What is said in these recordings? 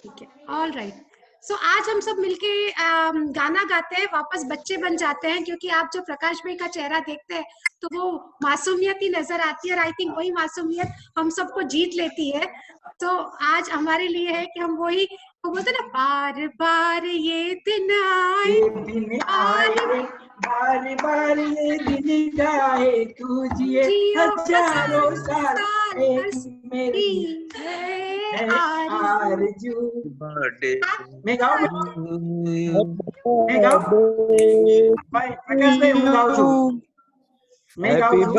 ठीक है, all right. सो आज हम सब मिलके गाना गाते हैं, वापस बच्चे बन जाते हैं, क्योंकि आप जब प्रकाश भाई का चेहरा देखते हैं तो वो मासूमियत ही नजर आती है, और आई थिंक वही मासूमियत हम सबको जीत लेती है। तो आज हमारे लिए है कि हम वही, वो बोलते हैं ना, बार बार ये दिन आए, ये दिन आए, बार बार ये दिन जाए, तू जिए हजारों साल, मेरी है आरज़ू। मैं गाऊं, मैं गाऊं भाई, प्रकाश भाई હું ગાઉં છું, मैं गाऊं છું।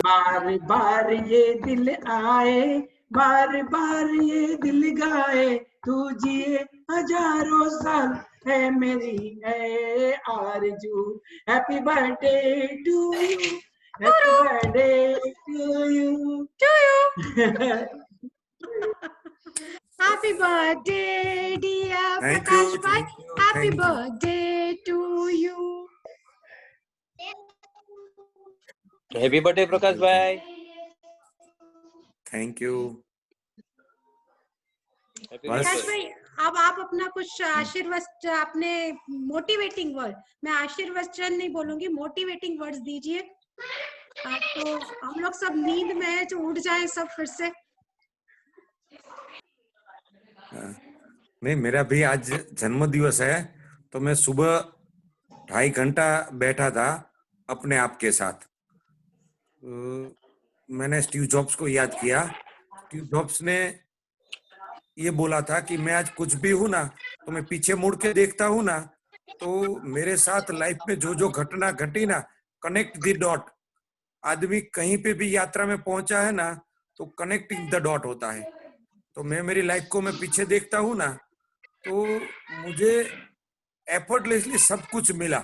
बार बार ये दिल आए, बार बार ये दिल गाए, तू जिए हजारों साल, है मेरी है आरज़ू। Happy birthday to you, happy birthday to you. Happy birthday, dear Prakash bhai. Happy birthday to you. Happy birthday, Prakash bhai. Thank you. Prakash bhai, अब आप अपना कुछ आशीर्वाद, अपने मोटिवेटिंग वर्ड, मैं आशीर्वचन नहीं बोलूंगी, मोटिवेटिंग वर्ड्स दीजिए। तो हम लोग सब नींद में है, जो उठ जाए सब फिर से। नहीं, मेरा भी आज जन्म दिवस है, तो मैं सुबह 2.5 घंटा बैठा था अपने आप के साथ। मैंने स्टीव जॉब्स को याद किया। स्टीव जॉब्स ने ये बोला था कि मैं आज कुछ भी हूं ना, तो मैं पीछे मुड़ के देखता हूं ना, तो मेरे साथ लाइफ में जो जो घटना घटी ना, कनेक्ट द डॉट। आदमी कहीं पे भी यात्रा में पहुंचा है ना, तो कनेक्टिंग द डॉट होता है। तो मैं मेरी लाइफ को मैं पीछे देखता हूं ना, तो मुझे एफर्टलेसली सब कुछ मिला।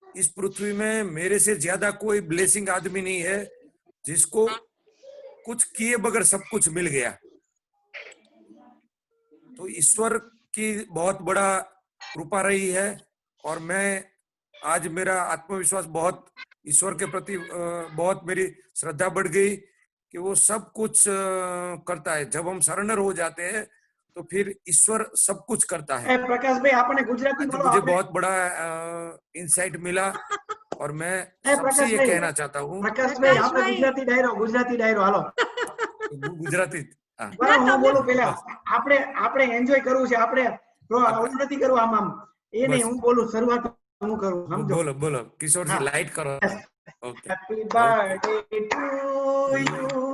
इस पृथ्वी में मेरे से ज्यादा कोई ब्लेसिंग आदमी नहीं है जिसको कुछ किए बगैर सब कुछ मिल गया। तो ईश्वर की बहुत बड़ा कृपा रही है, और मैं आज मेरा आत्मविश्वास बहुत ईश्वर के प्रति बहुत मेरी श्रद्धा बढ़ गई कि वो सब कुछ करता है। जब हम सरेंडर हो जाते हैं तो फिर ईश्वर सब कुछ करता है। प्रकाश भाई, आपने गुजराती बोलो, मुझे बहुत बड़ा इंसाइट मिला, और मैं सबसे ये कहना चाहता हूँ। प्रकाश भाई, आपने गुजराती डायरो हालो गुजराती બરાબર, હું બોલું પેલા, આપણે એન્જોય કરવું છે, આપણે આવું નથી કરવું, આમ એ નહીં, હું બોલું, શરૂઆત હું કરું, સમજો? બોલો બોલો કિશોરજી, લાઈટ કરો. Okay, happy birthday to you,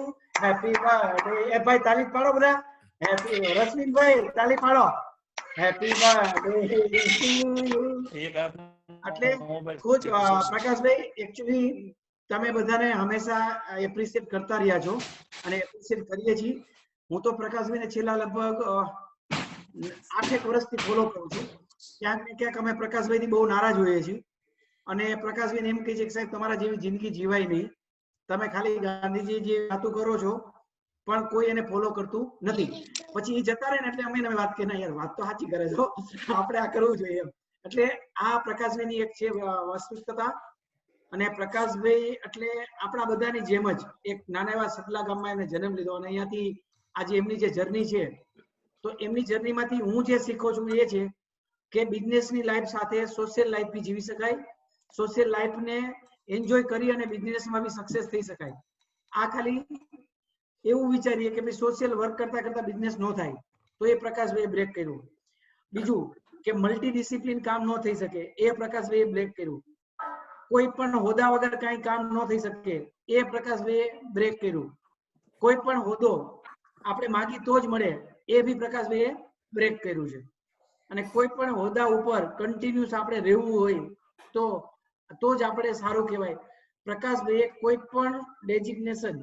happy birthday. એ ભાઈ તાલી પાડો બધા, હેપી રશ્મિનભાઈ તાલી પાડો, હેપી બર્થડે ટુ યુ। એટલે ખુદ પ્રકાશભાઈ, એકચ્યુઅલી તમે બધાને હંમેશા એપ્રિશિએટ કરતા રહ્યા છો, અને એપ્રિશિએટ કરીએ છીએ। હું તો પ્રકાશભાઈને છેલ્લા લગભગ 8 વર્ષથી ફોલો કરું છું। ક્યાંક ને ક્યાંક અમે પ્રકાશભાઈથી બહુ નારાજ હોઈએ છીએ, અને પ્રકાશભાઈને એમ કહે છે કે સાહેબ, તમારા જેવી જિંદગી જીવાય નહીં, તમે ખાલી ગાંધીજી જે વાતો કરો છો પણ કોઈ એને ફોલો કરતું નથી। પછી એ જતા રહે ને એટલે અમે વાત કે ના યાર, વાત તો સાચી કરે છો, આપણે આ કરવું જોઈએ એમ। એટલે આ પ્રકાશભાઈની એક છે વાસ્તવિકતા। અને પ્રકાશભાઈ એટલે આપણા બધાની જેમ જ એક નાના એવા સતલા ગામમાં એને જન્મ લીધો, અને અહીંયાથી આજે એમની જે જર્ની છે, તો એમની જર્નીમાંથી હું જે શીખો છું એ છે કે બિઝનેસની લાઈફ સાથે સોશિયલ લાઈફ બી જીવી શકાય, સોશિયલ લાઈફને એન્જોય કરી અને બિઝનેસમાં બી સક્સેસ થઈ શકાય। આ ખાલી એવું વિચારીએ કે ભાઈ સોશિયલ વર્ક કરતા કરતા બિઝનેસ ન થાય, તો એ પ્રકાશભાઈએ બ્રેક કર્યું। બીજું કે મલ્ટી ડિસિપ્લિન કામ ન થઈ શકે, એ પ્રકાશભાઈએ બ્રેક કર્યું। કોઈ પણ હોદ્દા વગર કાંઈ કામ ન થઈ શકે, એ પ્રકાશભાઈએ બ્રેક કર્યું। કોઈ પણ હોદ્દો આપણે માગી તો જ મળે, એ બી પ્રકાશભાઈએ બ્રેક કર્યું છે। અને કોઈ પણ હોદ્દા ઉપર કન્ટિન્યુઅસ આપણે રહેવું હોય તો જ આપણે સારું કહેવાય। પ્રકાશભાઈએ કોઈ પણ ડેઝિગ્નેશન,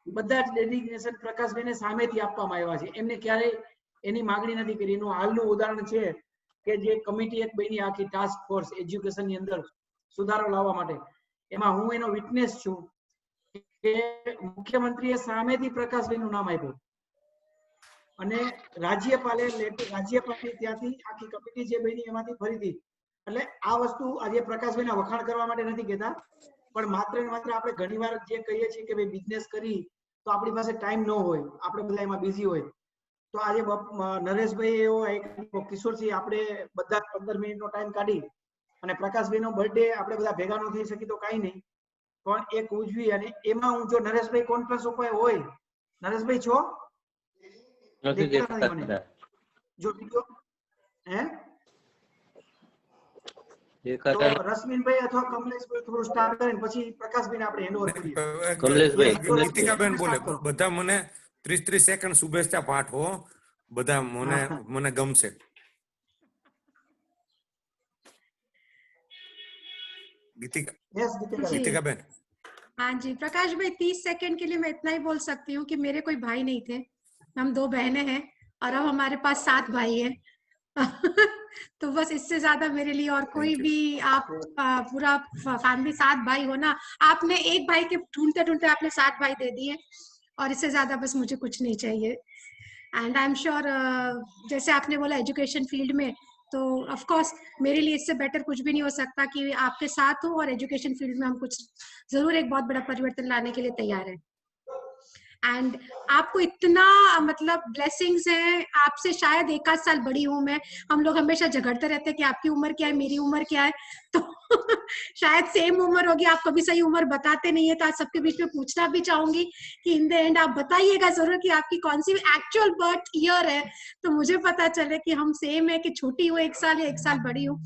બધા જ ડેઝિગ્નેશન પ્રકાશભાઈને સામેથી આપવામાં આવ્યા છે, એમને ક્યારેય એની માંગણી નથી કરી। એનું હાલનું ઉદાહરણ છે કે જે કમિટી એક બની આખી ટાસ્ક ફોર્સ એજ્યુકેશનની અંદર સુધારો લાવવા માટે, એમાં હું એનો વિટનેસ છું કે મુખ્યમંત્રીએ સામેથી પ્રકાશભાઈનું નામ આપ્યું, અને રાજ્યપાલે ત્યાંથી આખી કમિટી જે બની એમાંથી ફરીથી। એટલે આ વસ્તુ આજે પ્રકાશભાઈના વખાણ કરવા માટે નથી કહેતા, પણ માત્ર ને માત્ર આપણે ઘણીવાર જે કહીએ છીએ કે ભાઈ બિઝનેસ કરી તો આપણી પાસે ટાઈમ ન હોય, આપણે બધા એમાં બિઝી હોય, તો આજે નરેશભાઈ એવો એક કિશોરસિંહ આપણે બધા 15 મિનિટનો ટાઈમ કાઢી અને પ્રકાશભાઈ નો બર્થડે આપણે બધા ભેગા ન થઈ શકી તો કઈ નહીં, પણ એક ઉજવી અને એમાં હું જો નરેશભાઈ કોન્ફરન્સ ઉપર હોય, નરેશભાઈ છો નથી દેખાતા જો વિડિયો હે દેખાતા તો રશ્મિનભાઈ અથવા કમલેશભાઈ થોડું સ્ટાર્ટ કરીને પછી પ્રકાશભાઈને આપણે હેન્ડ ઓવર કરીએ. કમલેશભાઈ ગીતિકાબેન બોલે, બધા મને 30 સેકન્ડ શુભેચ્છા પાઠવો, બધા મને ગમશે. गीतिका बहन. हाँ जी प्रकाश भाई, 30 सेकंड के लिए मैं इतना ही बोल सकती हूँ कि मेरे कोई भाई नहीं थे, हम 2 बहनें हैं और अब हमारे पास 7 भाई हैं. तो बस इससे ज्यादा मेरे लिए और कोई भी, आप पूरा फैमिली 7 भाई हो ना, आपने एक भाई के ढूंढते ढूंढते आपने 7 भाई दे दिए और इससे ज्यादा बस मुझे कुछ नहीं चाहिए. एंड आई एम श्योर, जैसे आपने बोला एजुकेशन फील्ड में, तो ऑफ कोर्स मेरे लिए इससे बेटर कुछ भी नहीं हो सकता कि आपके साथ हूँ और एजुकेशन फील्ड में हम कुछ जरूर एक बहुत बड़ा परिवर्तन लाने के लिए तैयार हैं. एंड आपको इतना मतलब ब्लेसिंग्स हैं, आपसे शायद 1 आध साल बड़ी हूँ मैं, हम लोग हमेशा झगड़ते रहते हैं कि आपकी उम्र क्या है, मेरी उम्र क्या है, तो शायद सेम उम्र होगी, आप कभी सही उम्र बताते नहीं है, तो आज सबके बीच में पूछना भी चाहूंगी कि इन द एंड आप बताइएगा जरूर कि आपकी कौन सी एक्चुअल बर्थ ईयर है, तो मुझे पता चले कि हम सेम है कि छोटी हूँ 1 साल या 1 साल बड़ी हूँ.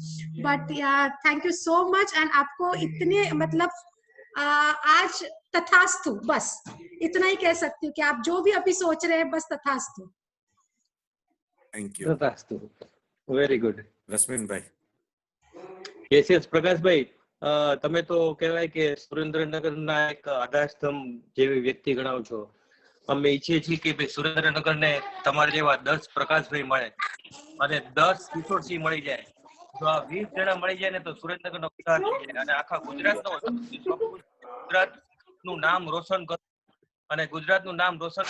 But thank you so much. And आपको इतने मतलब आज तथास्तु, बस इतना ही कह सकती हूँ कि आप जो भी अभी सोच रहे हैं बस तथास्तु. Thank you. તથાસ્તુ. Very good. Rashmin bhai. Yes Prakashbhai, તમે તો કહેવાય કે સુરેન્દ્રનગરના એક આધારસ્તંભ જેવી વ્યક્તિ ગણાવ છો. અમે ઈચ્છીએ છીએ કે ભાઈ સુરેન્દ્રનગરને તમારા જેવા 10 પ્રકાશભાઈ મળે અને 10 કિશોરસિંહ મળી જાય. જો આ 20 જણા મળી જાય ને તો સુરેન્દ્રનગરનો વિકાસ થઈ જાય અને આખા ગુજરાતનું નામ રોશન કરો અને ગુજરાતનું નામ રોશન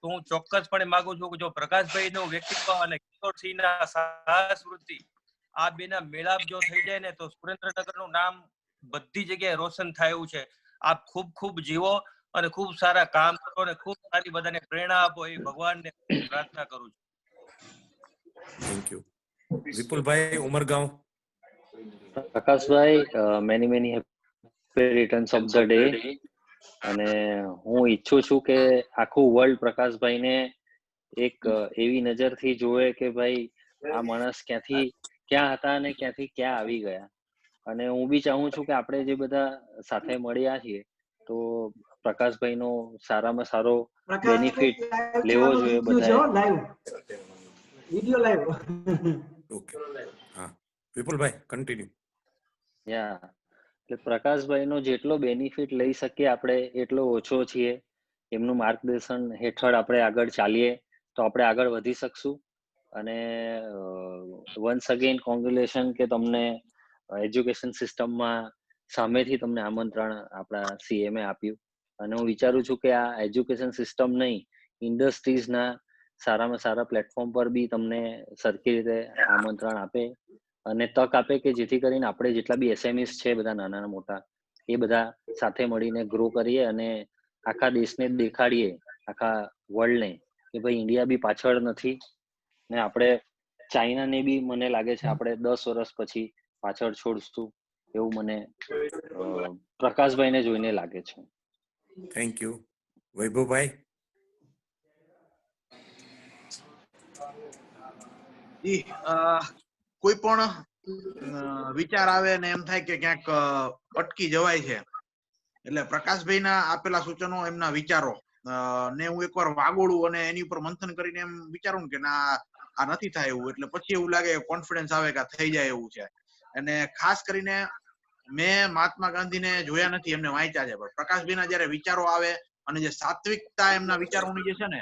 તો હું ચોક્કસપણે માંગુ છું કે જો પ્રકાશભાઈનું વ્યક્તિત્વ અને કિશોરસિંહના સાહસ વૃત્તિ આ બેના મેળાપ જો થઈ જાય ને તો સુરેન્દ્રનગરનું નામ બધી જગ્યાએ રોશન થાય એવું છે. આપ ખૂબ ખૂબ જીવો અને ખૂબ સારા કામ કરો અને ખૂબ સારી બધાને પ્રેરણા આપો એ ભગવાનને પ્રાર્થના કરું છું. Thank you. Vipulbhai Umargam. Prakashbhai, many happy returns of the day. અને હું ઈચ્છું છું કે આખું વર્લ્ડ પ્રકાશભાઈને એક એવી નજરથી જોવે કે ભાઈ આ માણસ ક્યાં હતા અને ક્યાંથી ક્યાં આવી ગયા. અને હું બી ચાહું છું કે આપણે જે બધા સાથે મળ્યા છીએ તો પ્રકાશભાઈનો સારામાં સારો બેનિફિટ લેવો જોઈએ બધા. Video live. ઓકે. હા વિપુલભાઈ કન્ટિન્યુ. યા, એટલે પ્રકાશભાઈનો જેટલો બેનિફિટ લઈ શકીએ આપણે એટલો ઓછો છીએ. એમનું માર્ગદર્શન હેઠળ આપણે આગળ ચાલીએ તો આપણે આગળ વધી શકશું. અને વન્સ અગેન કોંગ્રેચ્યુલેશન કે તમને એજ્યુકેશન સિસ્ટમમાં સામેથી તમને આમંત્રણ આપણા સીએમએ આપ્યું. અને હું વિચારું છું કે આ એજ્યુકેશન સિસ્ટમ નહીં, ઇન્ડસ્ટ્રીઝના સારામાં સારા પ્લેટફોર્મ પર બી તમને સરખી રીતે આમંત્રણ આપે અને તક આપે કે જેથી કરીને આપણે જેટલા બી એસએમઈસ છે બધા નાના મોટા, એ બધા સાથે મળીને ગ્રો કરીએ અને આખા દેશને દેખાડીએ, આખા વર્લ્ડને કે ભાઈ ઇન્ડિયા બી પાછળ નથી ને આપણે ચાઇનાને બી મને લાગે છે આપણે 10 વર્ષ પછી પાછળ છોડશું એવું મને પ્રકાશભાઈને જોઈને લાગે છે. Thank you. વૈભવભાઈ. કોઈ પણ વિચાર આવે ને એમ થાય કે ક્યાંક અટકી જવાય છે એટલે પ્રકાશભાઈના આપેલા સૂચનો, એમના વિચારો ને હું એકવાર વાગોળું અને એની ઉપર મંથન કરીને એમ વિચારું કે ના આ નથી થાય એવું, એટલે પછી એવું લાગે કોન્ફિડન્સ આવે કે થઈ જાય એવું છે. અને ખાસ કરીને મેં મહાત્મા ગાંધીને જોયા નથી, એમને વાંચ્યા છે, પણ પ્રકાશભાઈના જયારે વિચારો આવે અને જે સાત્વિકતા એમના વિચારોની જે છે ને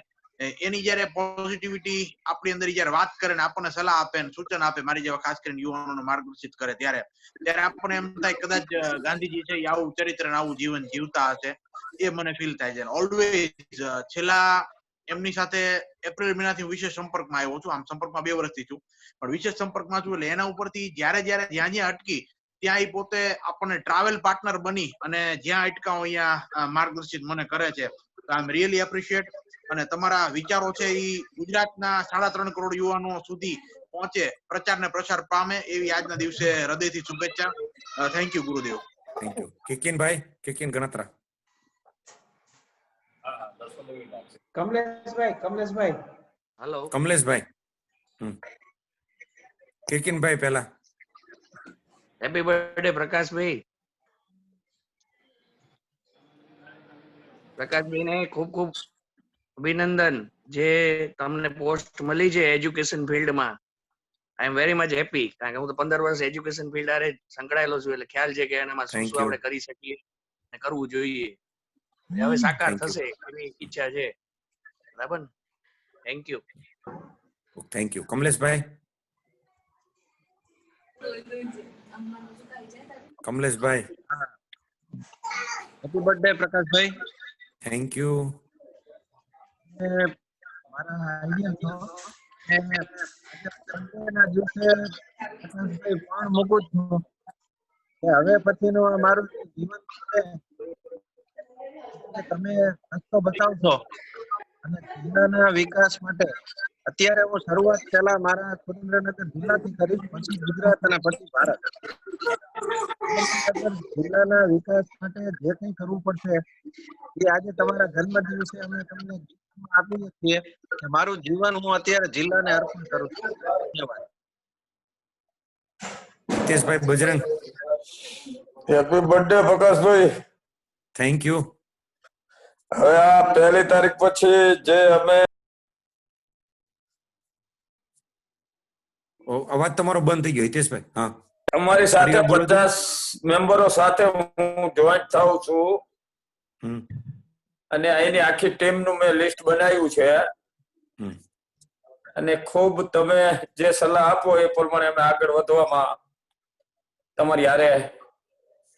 એની જયારે પોઝિટિવિટી આપણી અંદર જયારે વાત કરે ને આપણને સલાહ આપે ને સૂચન આપે, મારી જેવા ખાસ કરીને યુવાનોને માર્ગદર્શિત કરે ત્યારે આપણને એમ થાય કદાચ ગાંધીજી છે આવું ચરિત્ર ને આવું જીવન જીવતા હશે, એ મને ફીલ થાય છે. ઓલવેઝ છેલ્લા એમની સાથે એપ્રિલ મહિનાથી વિશેષ સંપર્કમાં આવ્યો છું. આમ સંપર્કમાં 2 વર્ષથી છું, પણ વિશેષ સંપર્કમાં છું. એટલે એના ઉપરથી જ્યાં જ્યાં અટકી ત્યાં એ પોતે આપણને ટ્રાવેલ પાર્ટનર બની અને જ્યાં અટકાવ અહીંયા માર્ગદર્શિત મને કરે છે. આઈ એમ રિયલી એપ્રિશિએટ. અને તમારા વિચારો છે એ ગુજરાતના 3.5 કરોડ યુવાનો સુધી પહોંચે, પ્રચાર ને પ્રસાર પામે એવી આજના દિવસે હૃદયથી શુભેચ્છા. Thank you Gurudev. Thank you. Kikinbhai, Kikin Ganatra. Kamleshbhai. Hello. Kamleshbhai. Kikinbhai પહેલા. Happy birthday Prakashbhai. પ્રકાશભાઈ ને ખૂબ ખૂબ અભિનંદન. જે તમને પોસ્ટ મળી છે એજ્યુકેશન ફિલ્ડમાં, આઈ એમ વેરી મચ હેપી. કારણ કે હું તો 15 વર્ષ એજ્યુકેશન ફિલ્ડ આરે સંકળાયેલો છું, એટલે ખ્યાલ છે કે એનામાં શું Thank શું you. આપણે કરી શકીએ અને કરવું જોઈએ. હવે સાકાર Thank you. થશે એવી ઈચ્છા છે. બરાબર. Thank you. Thank you. Kamleshbhai. Kamleshbhai. Happy birthday Prakashbhai. Thank you. મારા આઈડિયા તો ના દિવસે પ્રકાશભાઈ પણ મૂકું છું કે હવે પછીનું મારું જે જીવન છે એ તમે રસ્તો બતાવશો અને જિલ્લાના વિકાસ માટે. અત્યારે હું શરૂઆત પહેલા મારા સુરેન્દ્રનગર જિલ્લાથી કરીશ, પછી ગુજરાત અને પછી ભારત. સુરેન્દ્રનગર જિલ્લાના વિકાસ માટે જે કંઈ કરવું પડશે એ આજે તમારા જન્મ દિવસે અમે તમને ગિફ્ટમાં આપીએ છીએ કે મારું જીવન હું અત્યારે જિલ્લાને અર્પણ કરું છું. ધન્યવાદ. Hiteshbhai Bajrang. Happy birthday Prakashbhai. Thank you. હવે આ 1 તારીખ પછી જે અમે અવાજ તમારો બંધ થઈ ગયો હિતેશભાઈ. હા, અમારી સાથે ફરી બોલો. 50 મેમ્બરો સાથે હું જોઈન્ટ થાઉં છું હમ. અને એની આખી ટીમનું મેં લિસ્ટ બનાવ્યું છે હમ. અને ખૂબ તમે જે સલાહ આપો એ પ્રમાણે અમે આગળ વધવામાં તમારી હારે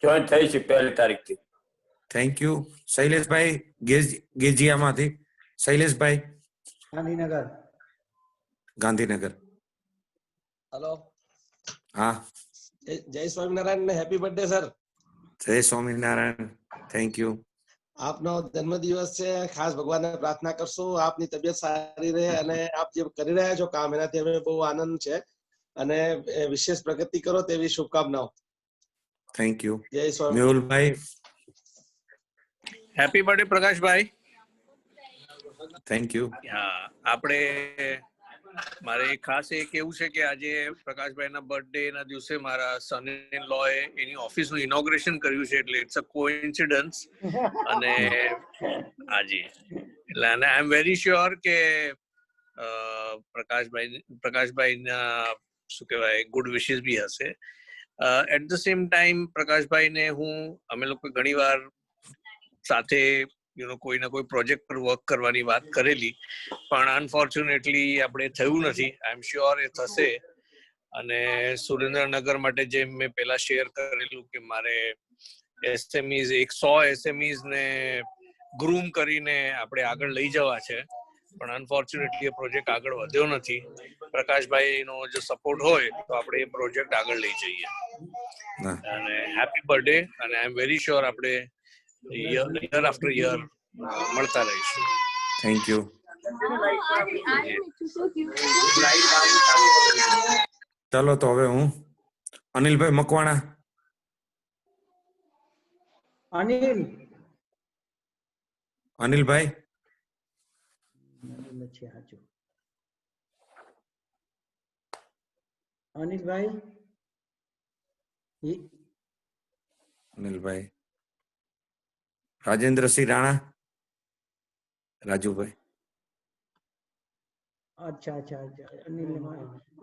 જોઈન્ટ થઈ છે 1 તારીખથી. Thank you. શૈલેષભાઈ ગેજિયામાંથી. શૈલેષભાઈ ગાંધીનગર. ગાંધીનગર. હેલો. હા, જય સ્વામિનારાયણ ને હેપી બર્થડે સર. જય સ્વામિનારાયણ. Thank you. આપનો જન્મદિવસ છે, ખાસ ભગવાનને પ્રાર્થના કરશું આપની તબિયત સારી રહે અને આપ જે કરી રહ્યા છો કામ એનાથી અમે બહુ આનંદ છે અને વિશેષ પ્રગતિ કરો તેવી શુભકામનાઓ. Thank you. જય સ્વામી. Mehulbhai. Happy birthday Prakashbhai. Thank you. આપણે મારે ખાસ એ કેવું છે કે આજે પ્રકાશભાઈના બર્થડે ના દિવસે મારા સન in law A any ઓફિસનું inauguration કર્યું છે, એટલે ઇટ્સ અ કોઇન્સિડન્સ. અને હાજી, એટલે અને આઈ એમ વેરી શ્યોર કે પ્રકાશભાઈના શું કહેવાય ગુડ વિશિસ બી હશે. એટ ધ સેમ ટાઈમ પ્રકાશભાઈને અમે લોકો ઘણી વાર સાથે કોઈ ના કોઈ પ્રોજેક્ટ પર વર્ક કરવાની વાત કરેલી, પણ અનફોર્ચ્યુનેટલી આપણે થયું નથી. આઈ એમ શ્યોર એ થશે. અને સુરેન્દ્રનગર માટે જેમ મેં પહેલા શેર કરેલું કે મારે એસએમઈઝ 100 એસએમઈઝ ને ગ્રૂમ કરીને આપણે આગળ લઈ જવા છે, પણ અનફોર્ચ્યુનેટલી એ પ્રોજેક્ટ આગળ વધ્યો નથી. પ્રકાશભાઈનો જો સપોર્ટ હોય તો આપણે એ પ્રોજેક્ટ આગળ લઈ જઈએ. અને હેપી બર્થડે. અને આઈ એમ વેરી શ્યોર આપણે યર આફ્ટર યર મળતા રહીશું. Thank you. ચાલો તો હવે હું અનિલભાઈ મકવાણા. અનિલભાઈ. અનિલભાઈ. રાજેન્દ્રસિંહ રાણા. રાજુભાઈ. અચ્છા.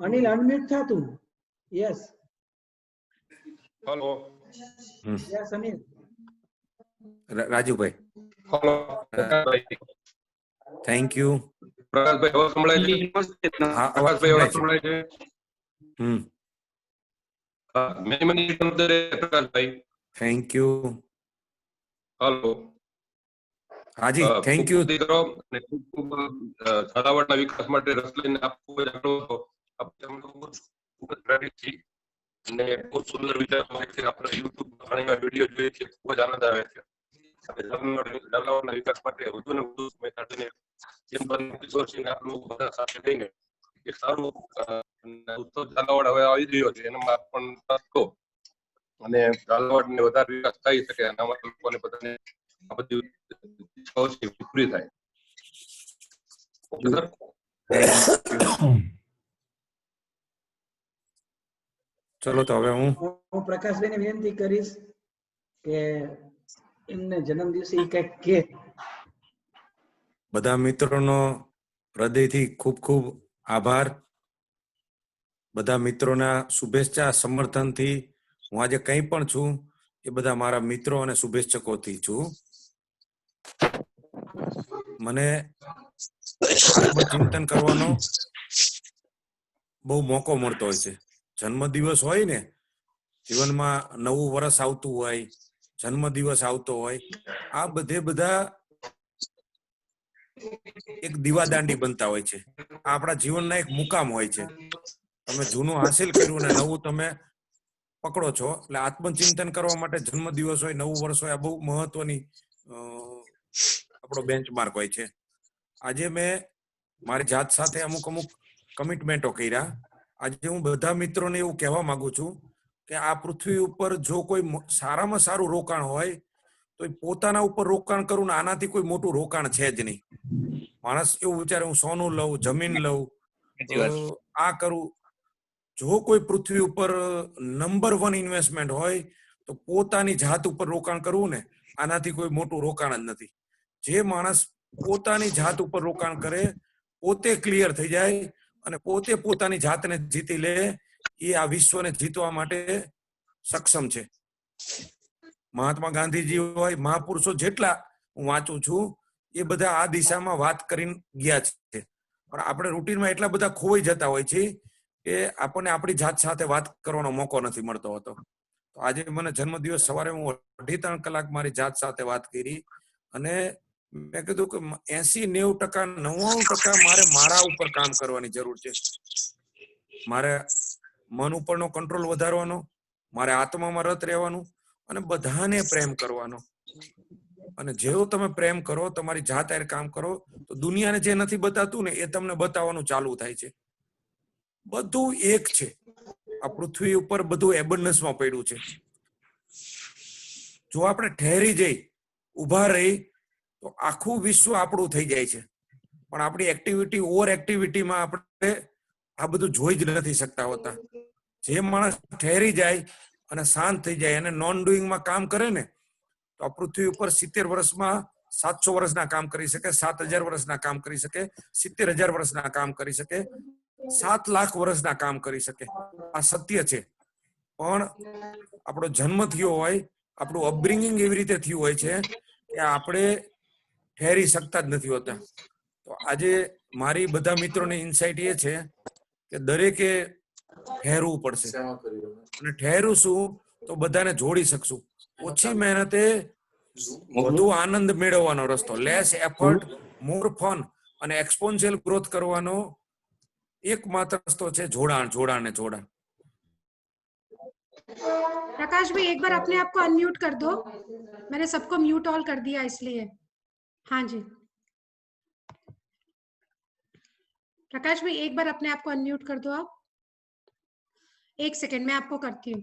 અનિલ અનમ્યુટ થા તું. Yes. Hello. Yes Anil. Rajubhai. Hello. Thank you. Prakashbhai અવાજ સંભળાય છે? હા, પ્રકાશભાઈ અવાજ સંભળાય છે? Many Prakashbhai. Thank you. Hello. હાજી, થેન્ક યુ. દીકરો અને ખૂબ ખૂબ ઝાલાવાડના વિકાસ માટે રસ લઈને આપ ખૂબ જ આગળ વધો. ખૂબ જ પ્રેરિત છીએ અને બહુ સુંદર વિચારો હોય છે. આપણે યુટ્યુબ ઘણી વાર વિડીયો જોઈએ છે, ખૂબ જ આનંદ આવે છે. ઝાલાવાડના વિકાસ માટે વધુને વધુ સમય કાઢીને જેમ બને કિશોરસિંહ આપણું બધા સાથે લઈને એક સારું ઉત્સવ ઝાલાવાડ હવે આવી રહ્યો છે એનામાં પણ રસ્તો અને ઝાલાવાડને વધારે વિકાસ થઈ શકે અને અમારા લોકોને બધાને આ બધી ઈચ્છાઓ છે પૂરી થાય. Okay sir. ચલો તો હવે હું પ્રકાશભાઈને વિનંતી કરીશ કે એમને જન્મદિવસે ઈ કંઈક કે. બધા મિત્રોનો હૃદયથી ખૂબ ખૂબ આભાર. બધા મિત્રોના શુભેચ્છા સમર્થનથી હું આજે કંઈ પણ છું એ બધા મારા મિત્રો અને શુભેચ્છકોથી છું. મને આત્મચિંતન કરવાનો બહુ મોકો મળતો હોય છે. જન્મદિવસ હોય ને, જીવનમાં નવું વર્ષ આવતું હોય, જન્મદિવસ આવતો હોય, આ બધા એક દીવાદાંડી બનતા હોય છે. આ આપણા જીવનના એક મુકામ હોય છે. તમે જૂનું હાસિલ કર્યું ને નવું તમે પકડો છો, એટલે આત્મચિંતન કરવા માટે જન્મદિવસ હોય, નવું વર્ષ હોય, આ બહુ મહત્વની આપણો બેન્ચમાર્ક હોય છે. આજે મેં મારી જાત સાથે અમુક કમિટમેન્ટો કર્યા. આજે હું બધા મિત્રોને એવું કહેવા માંગુ છું કે આ પૃથ્વી ઉપર જો કોઈ સારામાં સારું રોકાણ હોય તો એ પોતાના ઉપર રોકાણ કરવું ને આનાથી કોઈ મોટું રોકાણ છે જ નહીં. માણસ એવું વિચારે હું સોનું લઉં, જમીન લઉં, આ કરું. જો કોઈ પૃથ્વી ઉપર નંબર 1 ઇન્વેસ્ટમેન્ટ હોય તો પોતાની જાત ઉપર રોકાણ કરવું ને આનાથી કોઈ મોટું રોકાણ જ નથી. જે માણસ પોતાની જાત ઉપર રોકાણ કરે, પોતે ક્લિયર થઈ જાય અને પોતે પોતાની જાતને જીતી લે, એ આ વિશ્વને જીતવા માટે સક્ષમ છે. મહાત્મા ગાંધીજી હોય, મહાપુરુષો જેટલા હું વાંચું છું એ બધા આ દિશામાં વાત કરીને ગયા છે. પણ આપણે રૂટીનમાં એટલા બધા ખોવાઈ જતા હોય છે કે આપણને આપણી જાત સાથે વાત કરવાનો મોકો નથી મળતો હોતો. તો આજે મને જન્મદિવસ સવારે હું 2.5-3 કલાક મારી જાત સાથે વાત કરી અને મેં કીધું કે 80-90%, 99% મારે મારા ઉપર કામ કરવાની જરૂર છે. મારે મન ઉપરનો કંટ્રોલ વધારવાનો, મારે આત્મામાં રત રહેવાનું અને બધાને પ્રેમ કરવાનો. અને જેવો તમે પ્રેમ કરો, તમારી જાત હારે કામ કરો તો દુનિયાને જે નથી બતાતું ને એ તમને બતાવવાનું ચાલુ થાય છે. બધું એક છે. આ પૃથ્વી ઉપર બધું એબન્ડન્સમાં પડ્યું છે. જો આપણે ઠહેરી જઈ, ઉભા રહી તો આખું વિશ્વ આપણું થઈ જાય છે. પણ આપણી એક્ટિવિટી, ઓવર એક્ટિવિટીમાં આપણે આ બધું જોઈ જ નથી શકતા હોતા. જે માણસ ઠહેરી જાય અને શાંત થઈ જાય અને નોન ડુઈંગમાં કામ કરે ને તો આ પૃથ્વી ઉપર 70 વર્ષમાં 700 વર્ષના કામ કરી શકે, 7000 વર્ષના કામ કરી શકે, 70,000 વર્ષના કામ કરી શકે, 7 લાખ વર્ષના કામ કરી શકે. આ સત્ય છે. પણ આપણો જન્મ થયો હોય, આપણું અપબ્રિંગિંગ એવી રીતે થયું હોય છે કે આપણે ઠહેરી શકતા જ નથી હોતા. તો આજે મારી બધા મિત્રોની ઇન્સાઇટ એ છે કે દરેકે ઠહેરવું પડશે. અને ઠહેરું શું તો બધાને જોડી શકશું. ઓછી મહેનતે વધુ આનંદ મેળવવાનો રસ્તો, લેસ એફર્ટ, મોર ફન અને એક્સપોન્શિયલ ગ્રોથ કરવાનો एकमात्र रस्तो है जोड़ान, जोड़ान ने जोड़ान। प्रकाश भाई एक बार अपने आप को अनम्यूट कर दो, मैंने सबको म्यूट ऑल कर दिया इसलिए। हाँ जी प्रकाश भाई एक बार अपने आप को अनम्यूट कर दो आप। 1 सेकेंड मैं आपको करती हूँ।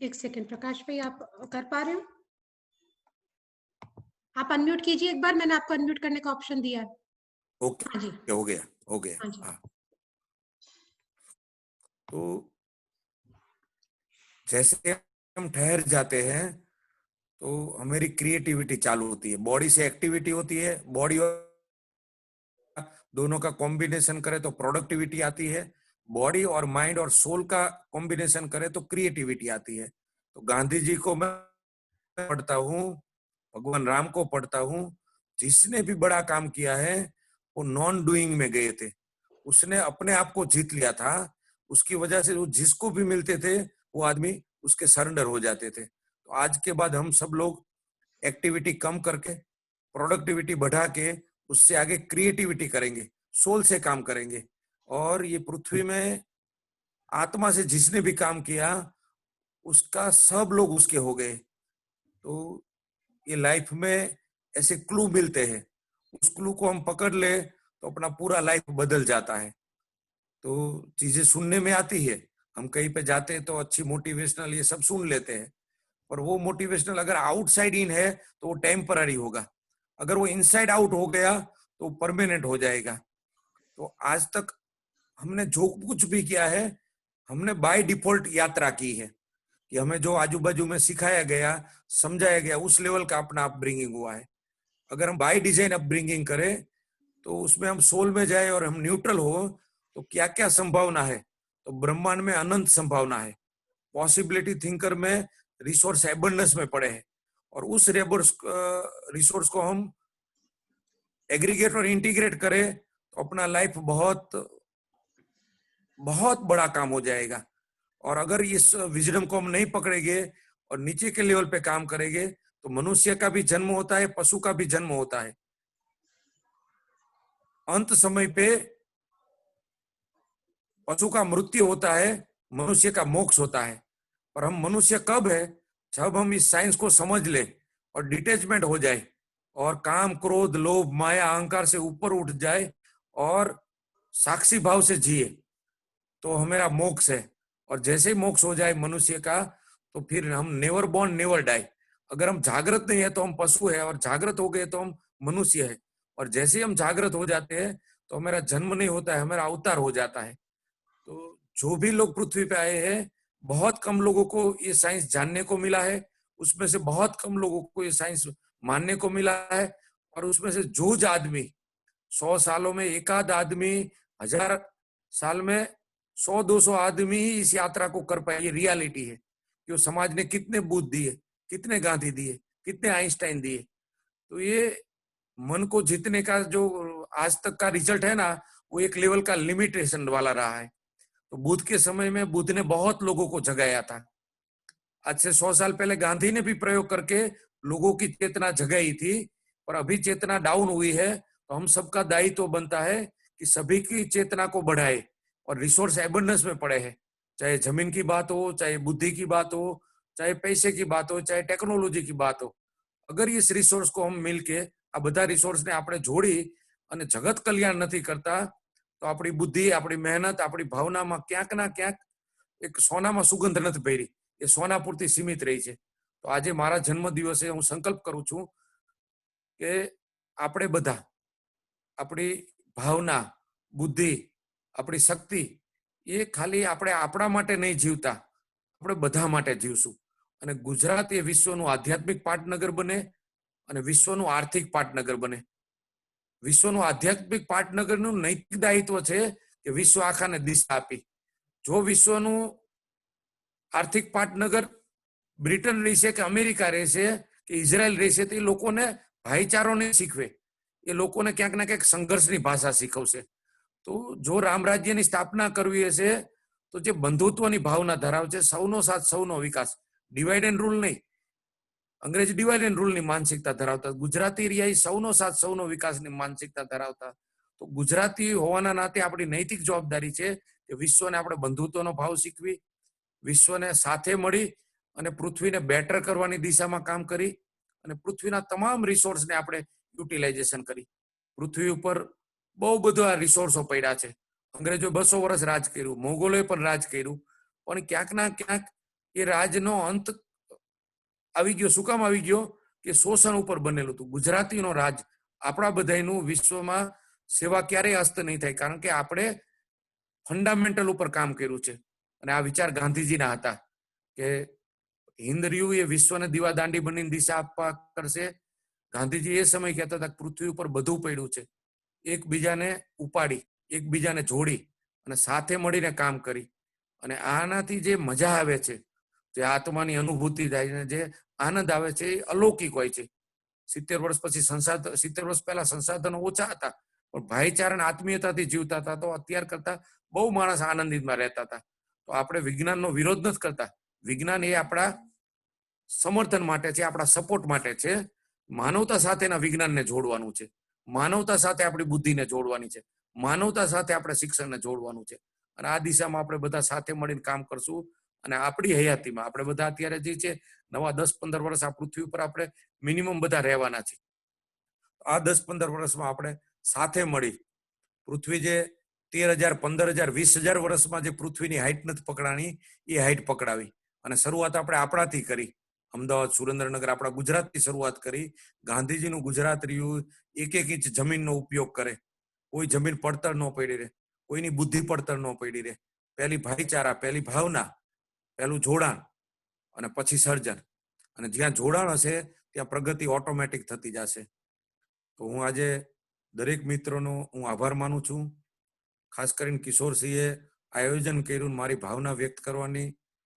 एक सेकेंड प्रकाश भाई आप कर पा रहे हो? आप अनम्यूट कीजिए एक बार, मैंने आपको अनम्यूट करने का ऑप्शन दिया है। ओके हाँ जी हो गया हाँ। तो जैसे हम ठहर जाते हैं तो हमारी क्रिएटिविटी चालू होती है, बॉडी से एक्टिविटी होती है, बॉडी और दोनों का कॉम्बिनेशन करे तो प्रोडक्टिविटी आती है, बॉडी और माइंड और सोल का कॉम्बिनेशन करे तो क्रिएटिविटी आती है। तो गांधी जी को मैं पढ़ता हूँ, भगवान राम को पढ़ता हूँ, जिसने भी बड़ा काम किया है वो नॉन डूइंग में गए थे, उसने अपने आप को जीत लिया था। उसकी वजह से वो जिसको भी मिलते थे वो आदमी उसके सरेंडर हो जाते थे। तो आज के बाद हम सब लोग एक्टिविटी कम करके प्रोडक्टिविटी बढ़ा के उससे आगे क्रिएटिविटी करेंगे, सोल से काम करेंगे और ये पृथ्वी में आत्मा से जिसने भी काम किया उसका सब लोग उसके हो गए। तो ये लाइफ में ऐसे क्लू मिलते हैं, उस क्लू को हम पकड़ ले तो अपना पूरा लाइफ बदल जाता है। तो चीजें सुनने में आती है, हम कहीं पे जाते हैं तो अच्छी मोटिवेशनल ये सब सुन लेते हैं, पर वो मोटिवेशनल अगर आउटसाइड इन है तो वो टेम्पररी होगा, अगर वो इनसाइड आउट हो गया तो परमानेंट हो जाएगा। तो आज तक हमने जो कुछ भी किया है, हमने बाय डिफॉल्ट यात्रा की है कि हमें जो आजू बाजू में सिखाया गया, समझाया गया, उस लेवल का अपना अपब्रिंगिंग हुआ है। अगर हम बाय डिजाइन अपब्रिंगिंग करें तो उसमें हम सोल में जाए और हम न्यूट्रल हो तो क्या क्या संभावना है, तो ब्रह्मांड में अनंत संभावना है। पॉसिबिलिटी थिंकर में रिसोर्स एबंडेंस में पड़े हैं, और उस रिसोर्स को हम एग्रीगेट और इंटीग्रेट करें तो अपना लाइफ बहुत बहुत बड़ा काम हो जाएगा। और अगर इस विजडम को हम नहीं पकड़ेंगे और नीचे के लेवल पे काम करेंगे तो मनुष्य का भी जन्म होता है, पशु का भी जन्म होता है। अंत समय पे पशु का मृत्यु होता है, मनुष्य का मोक्ष होता है। पर हम मनुष्य कब है, जब हम इस साइंस को समझ ले और डिटैचमेंट हो जाए और काम क्रोध लोभ माया अहंकार से ऊपर उठ जाए और साक्षी भाव से जिए, तो हमारा मोक्ष है। और जैसे ही मोक्ष हो जाए मनुष्य का, तो फिर हम नेवर बॉर्न नेवर डाई। अगर हम जागृत नहीं है तो हम पशु है, और जागृत हो गए तो हम मनुष्य है। और जैसे ही हम जागृत हो जाते हैं तो हमारा जन्म नहीं होता है, हमारा अवतार हो जाता है। तो जो भी लोग पृथ्वी पे आए हैं, बहुत कम लोगों को ये साइंस जानने को मिला है, उसमें से बहुत कम लोगों को ये साइंस मानने को मिला है। और उसमें से जो आदमी 100 सालों में एक आध आदमी, 1000 साल में 100-200 आदमी ही इस यात्रा को कर पाए, ये रियलिटी है। कि समाज ने कितने बुद्ध दिए, कितने गांधी दिए, कितने आइंस्टाइन दिए। तो ये मन को जीतने का जो आज तक का रिजल्ट है ना, वो एक लेवल का लिमिटेशन वाला रहा है। तो बुद्ध के समय में बुद्ध ने बहुत लोगों को जगाया था। आज से 100 साल पहले गांधी ने भी प्रयोग करके लोगों की चेतना जगाई थी, पर अभी चेतना डाउन हुई है। तो हम सबका दायित्व बनता है कि सभी की चेतना को बढ़ाए। और रिसोर्स एबंडेंस में पड़े हैं, चाहे जमीन की बात हो, चाहे बुद्धि की बात हो, चाहे पैसे की बात हो, चाहे टेक्नोलॉजी की बात हो। अगर इस रिसोर्स को हम मिलके आ બધા रिसोर्स ने આપણે જોડી અને જગત કલ્યાણ નથી કરતા, તો આપણી બુદ્ધિ, આપણી મહેનત, આપણી ભાવનામાં ક્યાંક ના ક્યાંક એક સોનામાં સુગંધ નથી ભરી, એ સોના પૂરતી સીમિત રહી છે। તો આજે મારા જન્મ દિવસે હું સંકલ્પ કરું છું કે આપણે બધા આપણી ભાવના, બુદ્ધિ, આપણી શક્તિ એ ખાલી આપણે આપણા માટે નહીં જીવતા, આપણે બધા માટે જીવશું। અને ગુજરાત એ વિશ્વનું આધ્યાત્મિક પાટનગર બને અને વિશ્વનું આર્થિક પાટનગર બને। વિશ્વનું આધ્યાત્મિક પાટનગરનું નૈતિક દાયિત્વ છે કે વિશ્વ આખાને દિશા આપી। જો વિશ્વનું આર્થિક પાટનગર બ્રિટન રહેશે કે અમેરિકા રહેશે કે ઇઝરાયલ રહેશે, તો એ લોકોને ભાઈચારો નહીં શીખવે, એ લોકોને ક્યાંક ના ક્યાંક સંઘર્ષની ભાષા શીખવશે। તો જો રામ રાજ્યની સ્થાપના કરવી હશે તો જે બંધુત્વની ભાવના ધરાવે છે, સૌનો સાથ સૌનો વિકાસ, ડિવાઇડ એન્ડ રૂલ નહીં। અંગ્રેજ ડિવાઇડ એન્ડ રૂલની માનસિકતા ધરાવતા, ગુજરાતી રિયાઈ સૌનો સાથ સૌનો વિકાસની માનસિકતા ધરાવતા। તો ગુજરાતી હોવાના નાતે આપણી નૈતિક જવાબદારી છે કે વિશ્વને આપણે બંધુત્વનો ભાવ શીખવી, વિશ્વને સાથે મળી અને પૃથ્વીને બેટર કરવાની દિશામાં કામ કરી અને પૃથ્વીના તમામ રિસોર્સને આપણે યુટિલાઇઝેશન કરી। પૃથ્વી ઉપર બહુ બધા રિસોર્સો પડ્યા છે। અંગ્રેજો 200 વર્ષ રાજ કર્યું, મોગલોએ પણ રાજ કર્યું, પણ ક્યાંક ના ક્યાંક એ રાજનો અંત આવી ગયો। શું કામ આવી ગયો? કે શોષણ ઉપર બનેલું હતું। ગુજરાતીનો રાજ, આપણા બધાનું વિશ્વમાં સેવા ક્યારેય અસ્ત નહીં થાય, કારણ કે આપણે ફંડામેન્ટલ ઉપર કામ કર્યું છે। અને આ વિચાર ગાંધીજીના હતા કે હિન્દ રહ્યું એ વિશ્વને દીવાદાંડી બનીને દિશા આપવા કરશે। ગાંધીજી એ સમય કહેતા હતા પૃથ્વી ઉપર બધું પડ્યું છે, એકબીજાને ઉપાડી, એકબીજાને જોડી અને સાથે મળીને કામ કરી। અને આનાથી જે મજા આવે છે, જે આત્માની અનુભૂતિ થાય છે, જે આનંદ આવે છે, એ અલૌકિક હોય છે। 70 વર્ષ પછી 70 વર્ષ પહેલા સંસાધનો ઓછા હતા, પણ ભાઈચારા અને આત્મીયતાથી જીવતા હતા। તો અત્યાર કરતા બહુ માણસ આનંદિતમાં રહેતા હતા। તો આપણે વિજ્ઞાનનો વિરોધ નથી કરતા, વિજ્ઞાન એ આપણા સમર્થન માટે છે, આપણા સપોર્ટ માટે છે। માનવતા સાથેના વિજ્ઞાનને જોડવાનું છે, માનવતા સાથે આપણી બુદ્ધિને જોડવાની છે, માનવતા સાથે આપણે શિક્ષણને જોડવાનું છે। અને આ દિશામાં આપણે બધા સાથે મળીને કામ કરશું. અને આપણી હયાતીમાં આપણે બધા અત્યારે જે છે નવા 10-15 વર્ષ આ પૃથ્વી ઉપર આપણે મિનિમમ બધા રહેવાના છે. આ 10-15 વર્ષમાં આપણે સાથે મળી પૃથ્વી જે 13,000, 15,000, 20,000 વર્ષમાં જે પૃથ્વીની હાઈટ નથી પકડાણી એ હાઈટ પકડાવી. અને શરૂઆત આપણે આપણાથી કરી. અમદાવાદ, સુરેન્દ્રનગર, આપણા ગુજરાતથી શરૂઆત કરી. ગાંધીજીનું ગુજરાત રહ્યું, એક ઇંચ જમીનનો ઉપયોગ કરે, કોઈ જમીન પડતર ન પડી રહે, કોઈની બુદ્ધિ પડતર ન પડી રહે. પહેલી ભાઈચારા, પહેલી ભાવના, પહેલું જોડાણ અને પછી સર્જન. અને જ્યાં જોડાણ હશે ત્યાં પ્રગતિ ઓટોમેટિક થતી જશે. તો હું આજે દરેક મિત્રોનો હું આભાર માનું છું. ખાસ કરીને કિશોરસિંહે આયોજન કર્યું, મારી ભાવના વ્યક્ત કરવાની,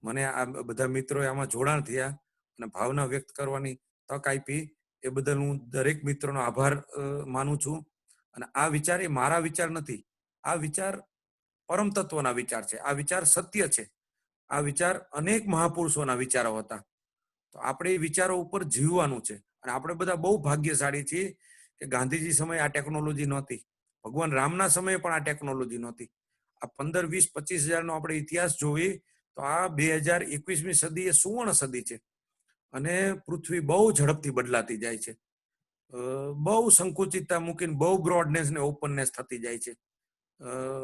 મને આ બધા મિત્રોએ આમાં જોડાણ થયા અને ભાવના વ્યક્ત કરવાની તક આપી, એ બદલ હું દરેક મિત્રોનો આભાર માનું છું. અને આ વિચાર એ મારા વિચાર નથી, આ વિચાર પરમ તત્વના વિચાર છે, આ વિચાર સત્ય છે, આ વિચાર અનેક મહાપુરુષોના વિચારો હતા. તો આપણે એ વિચારો ઉપર જીવવાનું છે. અને આપણે બધા બહુ ભાગ્યશાળી છીએ કે ગાંધીજી સમયે આ ટેકનોલોજી નહોતી, ભગવાન રામના સમયે પણ આ ટેકનોલોજી નહોતી. આ 15, 20, 25 હજારનો આપણે ઇતિહાસ જોઈએ તો આ 2021મી સદી એ સુવર્ણ સદી છે. અને પૃથ્વી બહુ ઝડપથી બદલાતી જાય છે. બહુ સંકુચિતતા મૂકીને બહુ બ્રોડનેસ ને ઓપનનેસ થતી જાય છે.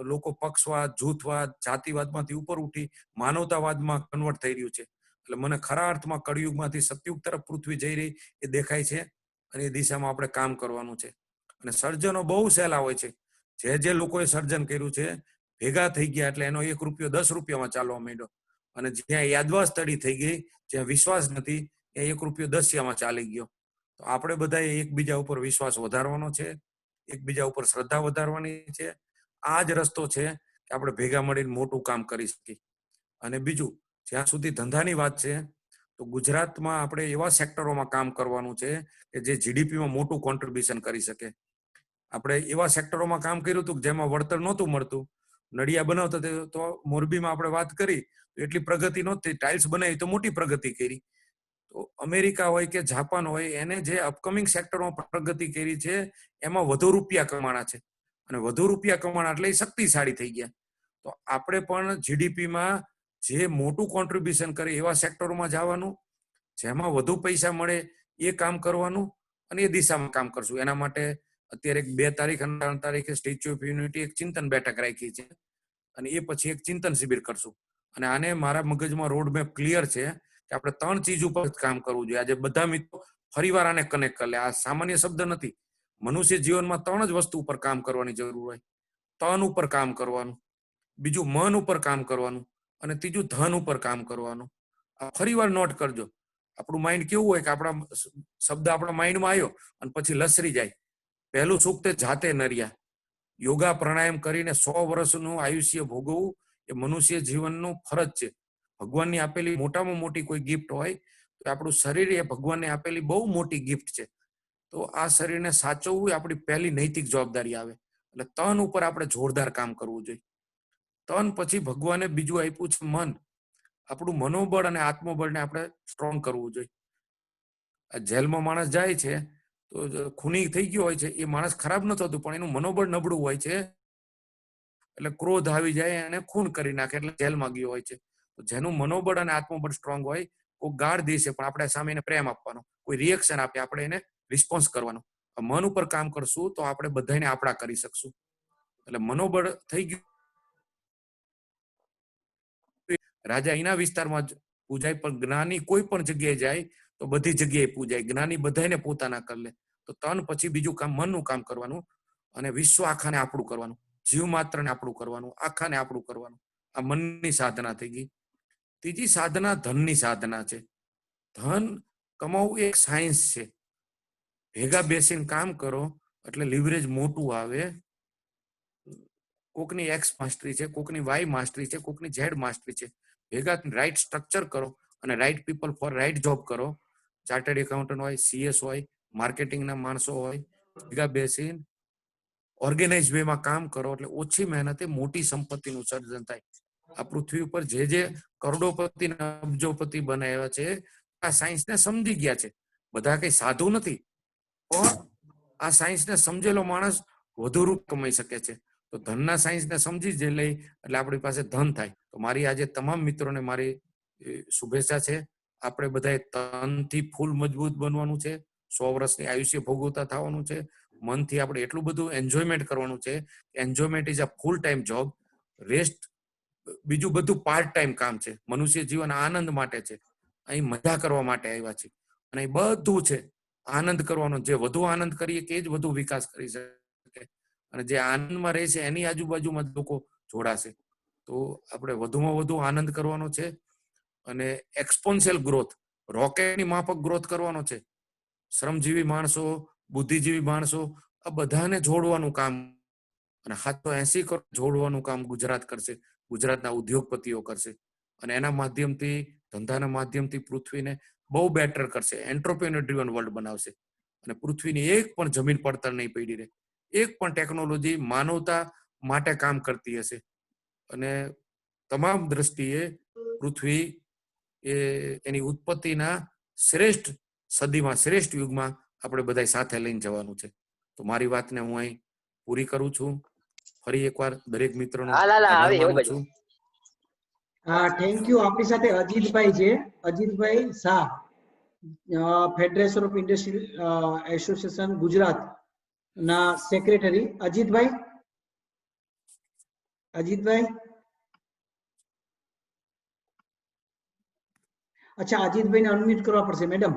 લોકો પક્ષવાદ, જૂથવાદ, જાતિવાદમાંથી ઉપર ઉઠી માનવતાવાદમાં કન્વર્ટ થઈ રહ્યું છે. એટલે મને ખરા અર્થમાં કળિયુગમાંથી સતયુગ તરફ પૃથ્વી જઈ રહી એ દેખાય છે. અને એ દિશામાં આપણે કામ કરવાનું છે. અને સર્જનો બહુ સહેલા હોય છે. જે લોકોએ સર્જન કર્યું છે ભેગા થઈ ગયા એટલે એનો 1 રૂપિયો 10 રૂપિયામાં ચાલવા માંડ્યો. અને જ્યાં યાદવાસ તડી થઈ ગઈ, જ્યાં વિશ્વાસ નથી, ત્યાં 1 રૂપિયો 10 ચાલી ગયો. તો આપણે બધાએ એકબીજા ઉપર વિશ્વાસ વધારવાનો છે, એકબીજા ઉપર શ્રદ્ધા વધારવાની છે. આ જ રસ્તો છે કે આપણે ભેગા મળીને મોટું કામ કરી શકીએ. અને બીજું, જ્યાં સુધી ધંધાની વાત છે તો ગુજરાતમાં આપણે એવા સેક્ટરોમાં કામ કરવાનું છે કે જે જીડીપીમાં મોટું કોન્ટ્રીબ્યુશન કરી શકે. આપણે એવા સેક્ટરોમાં કામ કર્યું હતું જેમાં વળતર નહોતું મળતું. નડિયા બનાવતા તો મોરબીમાં આપણે વાત કરી એટલી પ્રગતિ નહોતી, ટાઇલ્સ બનાવી તો મોટી પ્રગતિ કરી. તો અમેરિકા હોય કે જાપાન હોય, એને જે અપકમિંગ સેક્ટરમાં પ્રગતિ કરી છે એમાં વધુ રૂપિયા કમાણા છે. અને વધુ રૂપિયા કમાણા એટલે શક્તિશાળી થઈ ગયા. તો આપણે પણ જીડીપીમાં જે મોટું કોન્ટ્રીબ્યુશન કરે એવા સેક્ટરોમાં જવાનું, જેમાં વધુ પૈસા મળે એ કામ કરવાનું અને એ દિશામાં કામ કરશું. એના માટે અત્યારે 2 તારીખ અને 3 તારીખે સ્ટેચ્યુ ઓફ યુનિટી એક ચિંતન બેઠક રાખી છે. અને એ પછી એક ચિંતન શિબિર કરશું. અને આને મારા મગજમાં રોડમેપ ક્લિયર છે કે આપણે 3 ચીજ ઉપર કામ કરવું જોઈએ. આજે બધા મિત્રો ફરીવાર આને કનેક્ટ કરી લે. આ સામાન્ય શબ્દ નથી. મનુષ્ય જીવનમાં 3 જ વસ્તુ ઉપર કામ કરવાની જરૂર હોય. તન ઉપર કામ કરવાનું, બીજું મન ઉપર કામ કરવાનું અને ત્રીજું ધન ઉપર કામ કરવાનું. આ ફરીવાર નોટ કરજો. આપણું માઇન્ડ કેવું હોય કે આપણા શબ્દ આપણા માઇન્ડમાં આવ્યો અને પછી લસરી જાય. પહેલું સુખ તે જાતે નર્યા. યોગા પ્રાણાયામ કરીને 100 વર્ષનું આયુષ્ય ભોગવવું એ મનુષ્ય જીવનનું ફરજ છે. ભગવાનની આપેલી મોટામાં મોટી કોઈ ગિફ્ટ હોય તો આપણું શરીર એ ભગવાનને આપેલી બહુ મોટી ગિફ્ટ છે. તો આ શરીરને સાચવવું એ આપણી પહેલી નૈતિક જવાબદારી આવે. એટલે તન ઉપર આપણે જોરદાર કામ કરવું જોઈએ. તન પછી ભગવાને બીજું આપ્યું છે મન. આપણું મનોબળ અને આત્મબળને આપણે સ્ટ્રોંગ કરવું જોઈએ. જેલમાં માણસ જાય છે તો ખૂની થઈ ગયો હોય છે, એ માણસ ખરાબ ન થતું પણ એનું મનોબળ નબળું હોય છે. એટલે ક્રોધ આવી જાય અને ખૂન કરી નાખે એટલે જેલમાં ગયો હોય છે. તો જેનું મનોબળ અને આત્મબળ સ્ટ્રોંગ હોય, કોઈ ગાળ દેશે પણ આપણે સામે એને પ્રેમ આપવાનો, કોઈ રિએક્શન આપે આપણે એને રિસ્પોન્સ કરવાનો. મન ઉપર કામ કરશું તો આપણે બધાને આપણા કરી શકશું. એટલે મનોબળ થઈ ગયું. રાજા એના વિસ્તારમાં જ પૂજાય પણ જ્ઞાની કોઈ પણ જગ્યાએ જાય તો બધી જગ્યાએ પૂજાય. જ્ઞાની બધાને પોતાના કરી લે. તો તન પછી બીજું કામ મનનું કામ કરવાનું અને વિશ્વ આખાને આપણું કરવાનું, જીવ માત્રને આપણું કરવાનું, આખાને આપણું કરવાનું. આ મનની સાધના થઈ ગઈ. ત્રીજી સાધના ધનની સાધના છે. ધન કમાવું એક સાયન્સ છે. ભેગા બેસીને કામ કરો એટલે લિવરેજ મોટું આવે. કોકની એક્સ માસ્ટરી છે, કોકની વાય માસ્ટરી છે, કોકની ઝેડ માસ્ટરી છે. ભેગા રાઈટ સ્ટ્રક્ચર કરો અને right people four right job કરો. ચાર્ટર્ડ એકાઉન્ટન્ટ હોય, સીએસ હોય, માર્કેટિંગના માણસો હોય, ભેગા બેસીને ઓર્ગેનાઇઝ વેમાં કામ કરો એટલે ઓછી મહેનતે મોટી સંપત્તિનું સર્જન થાય. આ પૃથ્વી ઉપર જે કરોડોપતિ અબજોપતિ બનાવ્યા છે આ સાયન્સને સમજી ગયા છે. બધા કઈ સાધુ નથી પણ આ સાયન્સને સમજેલો માણસ વધુ રૂપ કમાઈ શકે છે. તો ધનના સાયન્સને સમજી જ લઈ એટલે આપણી પાસે ધન થાય. તો મારી આજે તમામ મિત્રોને મારી શુભેચ્છા છે. આપણે બધાએ તનથી ફૂલ મજબૂત બનવાનું છે. 100 વર્ષની આયુષ્ય ભોગવતા થવાનું છે. મનથી આપણે એટલું બધું એન્જોયમેન્ટ કરવાનું છે. Enjoyment is a full time job. Rest બીજું બધું પાર્ટ ટાઈમ કામ છે. મનુષ્ય જીવન આનંદ માટે છે. અહીં મજા કરવા માટે આવ્યા છે. અને એ બધું છે આનંદ કરવાનો. જે વધુ આનંદ કરીએ કે જ વધુ વિકાસ કરી શકે. અને જે આનંદમાં રહે છે એની આજુબાજુમાં લોકો જોડાશે. તો આપણે વધુમાં વધુ આનંદ કરવાનો છે. અને એક્સપોન્શિયલ ગ્રોથ, રોકેટની માફક ગ્રોથ કરવાનો છે. શ્રમજીવી માણસો, બુદ્ધિજીવી માણસો, આ બધાને જોડવાનું કામ. અને 780 કરોડ જોડવાનું કામ ગુજરાત કરશે. ગુજરાતના ઉદ્યોગપતિઓ કરશે. અને એના માધ્યમથી, ધંધાના માધ્યમથી પૃથ્વીને બહુ બેટર કરશે. એન્ટરપ્રેન્યોર ડ્રીવન વર્લ્ડ બનાવશે. અને પૃથ્વીની એક પણ જમીન પડતર નહીં પડી રહે. એક પણ ટેકનોલોજી માનવતા માટે કામ કરતી હશે. અને તમામ દ્રષ્ટિએ પૃથ્વી એ એની ઉત્પત્તિના શ્રેષ્ઠ સદીમાં, શ્રેષ્ઠ યુગમાં આપણે બધા સાથે લઈને જવાનું છે. તો મારી વાતને હું અહીં પૂરી કરું છું. ફરી એકવાર દરેક મિત્રોનો આભાર માનું છું. હા, થેન્ક યુ. આપણી સાથે અજીતભાઈ છે, Ajitbhai Shah, federation of industry association Gujarat ના સેક્રેટરી. અજીતભાઈ, અચ્છા, અજીતભાઈને અનમ્યુટ કરવા પડશે મેડમ.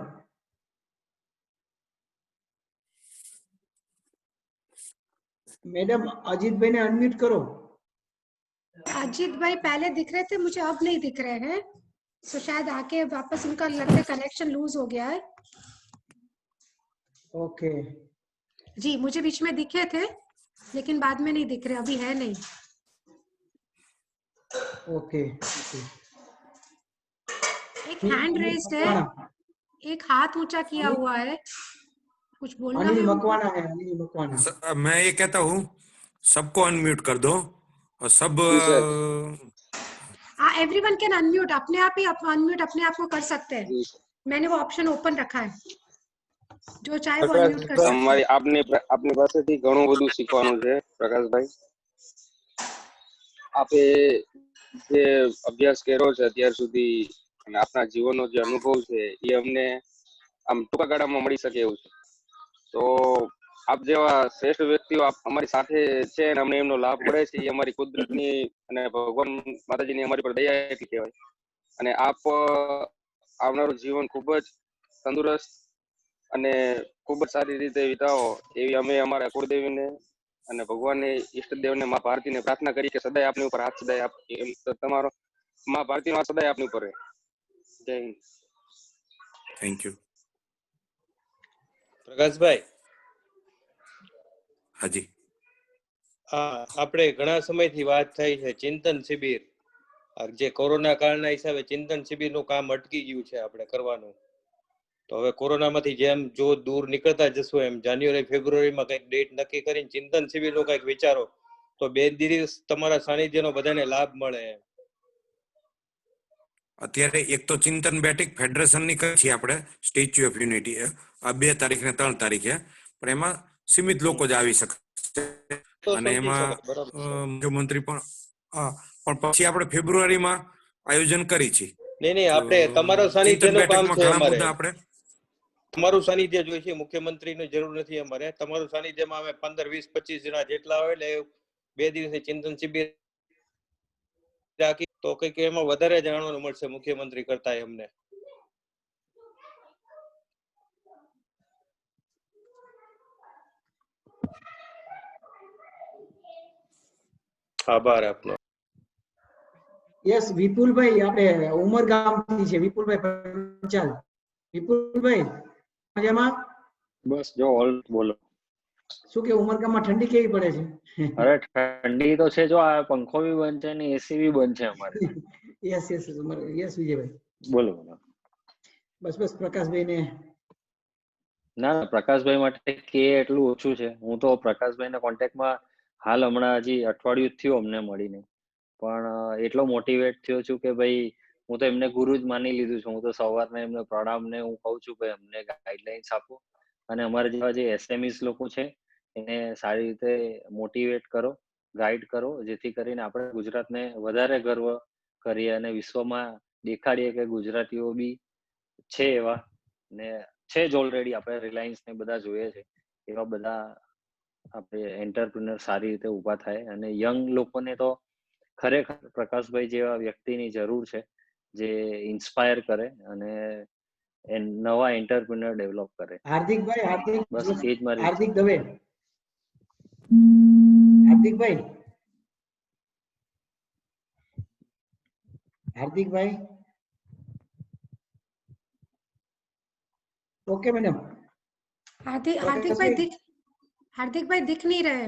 मैडम अजीत भाई ने अनम्यूट करो. अजीत भाई पहले दिख रहे थे, मुझे अब नहीं दिख रहे हैं. तो शायद आके वापस उनका लगता है कनेक्शन लूज हो गया है. ओके जी, मुझे बीच में दिखे थे लेकिन बाद में नहीं दिख रहे, अभी है नहीं. ओके एक हैंड रेज्ड है, एक हाथ ऊंचा किया हुआ है. कुछ बोलना अनिल है मकवाना है, अनिल मकवाना. मैं ये कहता हूँ सबको अनम्यूट कर दो और सब एवरीवन कैन अनम्यूट. अपने आप ही अनम्यूट अपने आप को कर सकते हैं. मैंने वो ऑप्शन ओपन रखा है, जो चाहे वो अनम्यूट कर सकते हैं. આપની પાસેથી ઘણું બધું શીખવાનું છે પ્રકાશભાઈ. આપે જે અભ્યાસ કર્યો છે અત્યાર સુધી અને આપના જીવનનો જે અનુભવ છે એ અમને આમ ટૂંકા ગાળામાં મળી શકે એવું છે. તો આપ જેવા શ્રેષ્ઠ વ્યક્તિઓ અમારી સાથે છે અને અમને એમનો લાભ મળે છે એ અમારી કુદરતની અને ભગવાન માતાજીની અમારી પર દયા એટલી કહેવાય. અને આપ આવનારું જીવન ખૂબ જ તંદુરસ્ત અને ખૂબ જ સારી રીતે વિતાવો એવી અમે અમારા કુળદેવીને અને ભગવાનની ઈષ્ટદેવને માં ભારતીને પ્રાર્થના કરી કે સદાય આપની ઉપર હાથ સદાય તમારો માં ભારતીનો હાથ સદાય આપની ઉપર રહે. જય હિન્દ. Thank you. પ્રકાશભાઈ, હાજી. આપણે ઘણા સમયથી વાત થઈ છે ચિંતન શિબિર. જે કોરોના કાળના હિસાબે ચિંતન શિબિરનું કામ અટકી ગયું છે આપણે કરવાનું. તો હવે કોરોનામાંથી જેમ જો દૂર નીકળતા જશું એમ જાન્યુઆરી ફેબ્રુઆરીમાં કંઈક ડેટ નક્કી કરીને ચિંતન શિબિરનું કંઈક વિચારો તો 2 દિવસ તમારા સાનિધ્યનો બધાને લાભ મળે. અત્યારે એક તો ચિંતન બેઠક ફેડરેશનની કરી છે આપણે સ્ટેચ્યુ ઓફ યુનિટી, આ 2 તારીખ ને 3 તારીખે, પણ એમાં સીમિત લોકો જ આવી શકે. અને એમાં મુખ્યમંત્રી પણ પણ પછી આપણે ફેબ્રુઆરીમાં આયોજન કરી છે. નહીં આપણે તમારો સાનિધ્યનું કામ છે અમારે. આપણે તમારું સાનિધ્ય જોઈએ છે, મુખ્યમંત્રીની જરૂર નથી અમારે. તમારું સાનિધ્યમાં અમે 15, 20, 25 જણા જેટલા હોય એટલે 2 દિવસની ચિંતન શિબિર રાખી તો કંઈક એમાં વધારે જાણવાનું મળશે મુખ્યમંત્રી કરતા અમને. આભાર આપનો. યસ, વિપુલભાઈ આપણે ઉમરગામથી છે. વિપુલભાઈ પંચાલ. વિપુલભાઈ મજામાં? બસ જો ઓલ બોલો. શું કે ઉમરગામમાં ઠંડી કેવી પડે છે? અરે ઠંડી તો છે, જો આ પંખો બી બંધ છે ને એસી બી બંધ છે અમારે. યસ યસ યસ વિજયભાઈ બોલો. બસ પ્રકાશભાઈ ને ના પ્રકાશભાઈ માટે કે એટલું ઓછું છે. હું તો પ્રકાશભાઈના કોન્ટેક્ટમાં હાલ હમણાં હજી અઠવાડિયું થયું અમને મળીને, પણ એટલો મોટિવેટ થયો છું કે ભાઈ હું તો એમને ગુરુ જ માની લીધું છું. હું તો સવારના એમને પ્રણામ ને હું કહું છું ભાઈ અમને ગાઈડલાઇન્સ આપો અને અમારા જેવા જે એસએમઈસ લોકો છે એને સારી રીતે મોટિવેટ કરો ગાઈડ કરો, જેથી કરીને આપણે ગુજરાતને વધારે ગર્વ કરીએ અને વિશ્વમાં દેખાડીએ કે ગુજરાતીઓ બી છે એવા, ને છે જ ઓલરેડી. આપણે રિલાયન્સ ને બધા જોઈએ છે, એવા બધા આપણે એન્ટરપ્રિનર સારી રીતે ઊભા થાય. અને યંગ લોકોને તો ખરેખર પ્રકાશભાઈ જેવા વ્યક્તિની જરૂર છે, જે ઇન્સ્પાયર કરે અને નવા એન્ટરપ્રિનર ડેવલપ કરે. હાર્દિકભાઈ, બસ એ જ મારી હાર્દિક દવે, હાર્દિકભાઈ, हार्दिक ओके मैडम। हार्दिक भाई दिख नहीं रहे।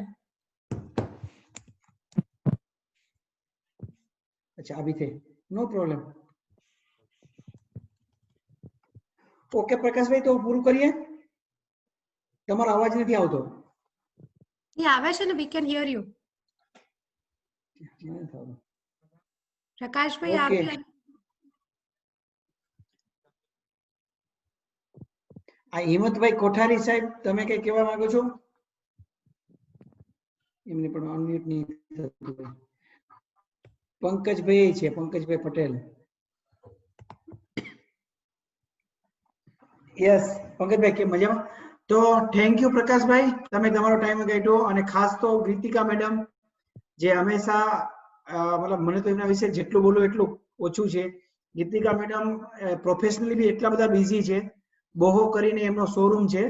अच्छा अभी थे, नो प्रॉब्लम। ओके प्रकाश भाई, तो पूરું કરીએ। તમારો અવાજ નથી આવતો। ये आवे છે ને, we can hear you. Prakash भाई आप भी આ હિંમતભાઈ કોઠારી સાહેબ, તમે કઈ કહેવા માંગો છો? એમને પણ અનમ્યુટ નહીં થતું। પંકજભાઈ છે, પંકજભાઈ પટેલ। યસ પંકજભાઈ, કે મજામાં? તો થેન્ક યુ પ્રકાશભાઈ, તમે તમારો ટાઈમ કાઢ્યો। અને ખાસ તો કૃતિકા મેડમ, જે હંમેશા મતલબ મને તો એમના વિશે જેટલું બોલું એટલું ઓછું છે। કૃતિકા મેડમ પ્રોફેશનલી બી એટલા બધા બિઝી છે। બોહો કરીને એમનો શોરૂમ છે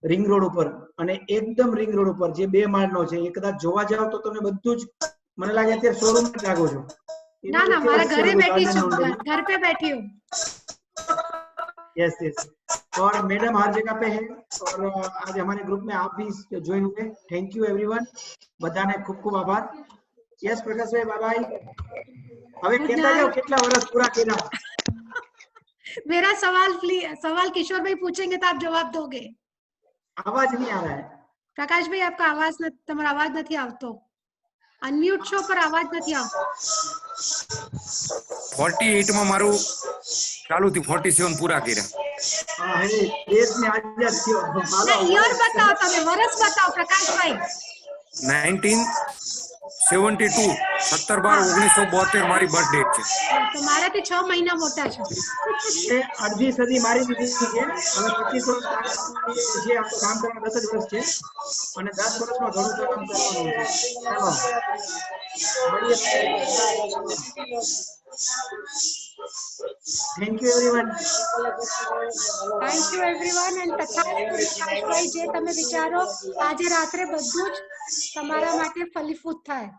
રિંગ રોડ ઉપર, અને એકદમ રિંગ રોડ ઉપર, જે 2 માળનો છે। એ કદાચ જોવા જાવ તો તમને બધું જ, મને લાગે અત્યારે શોરૂમ જ લાગો છો। ना ना, हमारे घरे बैठी हूँ, घर पे बैठी हूँ। यस यस, और मैडम हर जगह पे है। और आज हमारे ग्रुप में आप भी ज्वाइन हुए। थैंक यू एवरीवन, બધાને ખૂબ ખૂબ આભાર। यस प्रकाश भाई, बाय बाय। હવે કહેતા જાઓ કેટલા વર્ષ પૂરા કર્યા। मेरा सवाल किशोर भाई पूछेंगे तो आप जवाब दोगे। आवाज नहीं आ रहा है प्रकाश भाई, आपका आवाज તમારો અવાજ નથી આવતો। અનમ્યુટ છો પર અવાજ નથી આવતો। 48 માં મારું ચાલુ થી 47 પૂરા કર્યા। હા હે, દેશ ને આઝાદ થયો। ના, યર બતાવો, તમે વર્ષ બતાવો પ્રકાશ ભાઈ। 1972 17/12/1972 મારી બર્થ ડેટ છે। તો મારાથી 6 મહિના મોટા છો। એ અડધી સદી મારી દીધી છે। હવે 25 વર્ષ જે આપણું કામ કરવાનું 10 જ વર્ષ છે, અને 10 વર્ષમાં ઘણું કામ કરવાનું છે। ચાલો મળીએ। Thank you everyone. Thank you everyone. And તથાસ્તુ પ્રકાશભાઈ, જે તમે વિચારો આજે રાત્રે બધું જ તમારા માટે ફલીભૂત થાય।